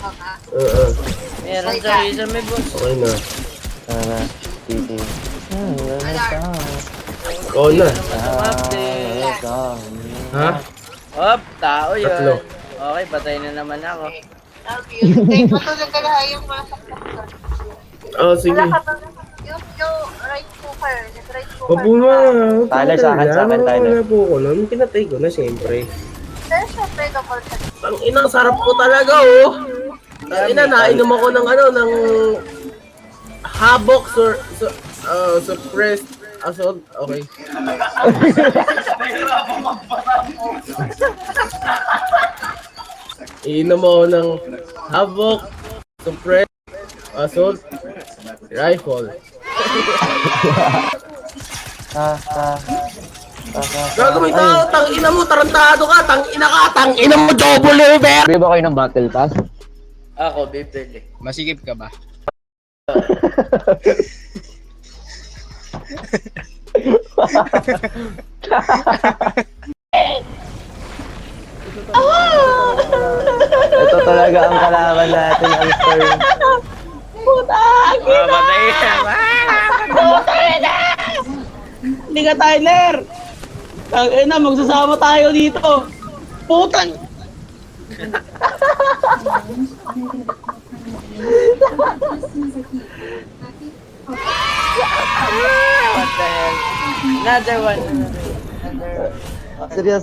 Oo. Meron sa isa may boss. Okay na. Tara, titi. Oo na. Update. Ha? Hop, tao yun. Tatlo. Okay, patay na naman ako. Take matulog ka na yung masakit. Oo, sige. Wala ka bang yung rice cooker? Yung rice cooker. Opo na. Tyler, sa akin, Tyler. Wala po ko nun. Pinatay ko na siyempre. Pero syempre, double check. Ang inang sarap ko talaga, oh. Ang ina, nainom ako ng ano, ng habok suppressed assault. Okay. Iinom ako ng habok suppressed assault rifle. Gagawin tao, tangina mo, tarantado ka, tangina mo, double over! Bili ba kayo ng battle pass? Ako, bibili. Masikip ka ba? Ito talaga ang kalaban natin, ang storm. Patay na. Hindi ka, Tyler! Tangina, magsasama tayo dito! Putang! What the hell? Another one. Seryoso.